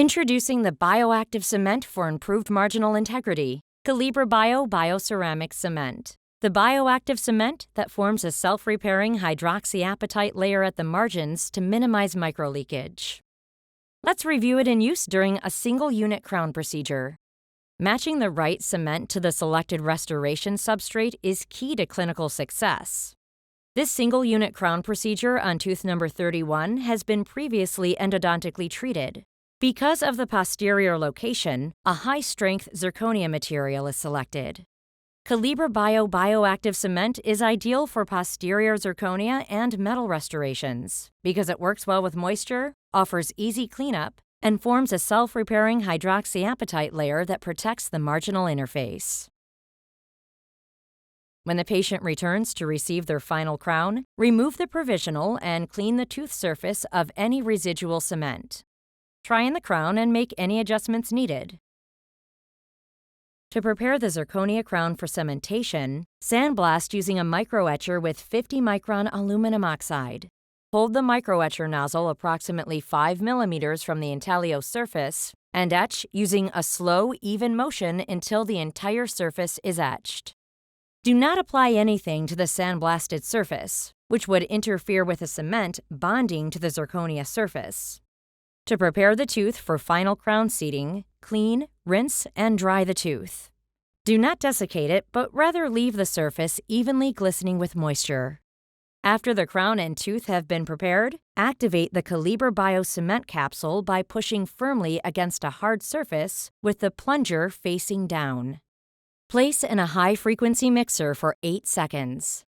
Introducing the Bioactive Cement for improved marginal integrity. Calibra Bio Bioceramic Cement. The bioactive cement that forms a self-repairing hydroxyapatite layer at the margins to minimize microleakage. Let's review it in use during a single-unit crown procedure. Matching the right cement to the selected restoration substrate is key to clinical success. This single-unit crown procedure on tooth number 31 has been previously endodontically treated. Because of the posterior location, a high-strength zirconia material is selected. Calibra Bio Bioactive Cement is ideal for posterior zirconia and metal restorations because it works well with moisture, offers easy cleanup, and forms a self-repairing hydroxyapatite layer that protects the marginal interface. When the patient returns to receive their final crown, remove the provisional and clean the tooth surface of any residual cement. Try in the crown and make any adjustments needed. To prepare the zirconia crown for cementation, sandblast using a microetcher with 50-micron aluminum oxide. Hold the microetcher nozzle approximately 5 mm from the intaglio surface and etch using a slow, even motion until the entire surface is etched. Do not apply anything to the sandblasted surface, which would interfere with the cement bonding to the zirconia surface. To prepare the tooth for final crown seating, clean, rinse, and dry the tooth. Do not desiccate it, but rather leave the surface evenly glistening with moisture. After the crown and tooth have been prepared, activate the Calibra Bio Cement capsule by pushing firmly against a hard surface with the plunger facing down. Place in a high-frequency mixer for 8 seconds.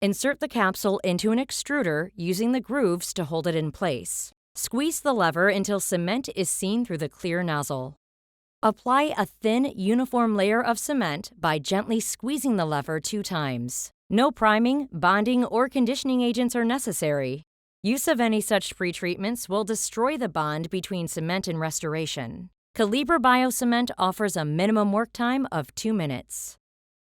Insert the capsule into an extruder using the grooves to hold it in place. Squeeze the lever until cement is seen through the clear nozzle. Apply a thin, uniform layer of cement by gently squeezing the lever 2 times. No priming, bonding, or conditioning agents are necessary. Use of any such pretreatments will destroy the bond between cement and restoration. Calibra Bio Cement offers a minimum work time of 2 minutes.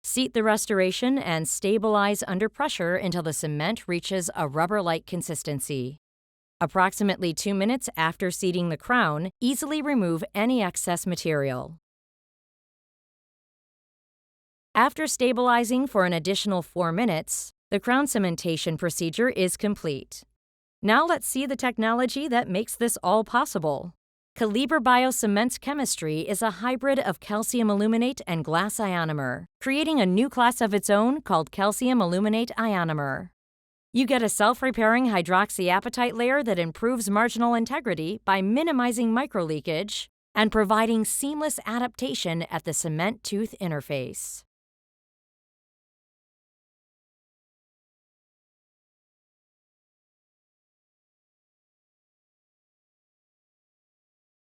Seat the restoration and stabilize under pressure until the cement reaches a rubber-like consistency. Approximately 2 minutes after seating the crown, easily remove any excess material. After stabilizing for an additional 4 minutes, the crown cementation procedure is complete. Now let's see the technology that makes this all possible. Calibra Bio Cement's chemistry is a hybrid of calcium aluminate and glass ionomer, creating a new class of its own called calcium aluminate ionomer. You get a self-repairing hydroxyapatite layer that improves marginal integrity by minimizing microleakage and providing seamless adaptation at the cement tooth interface.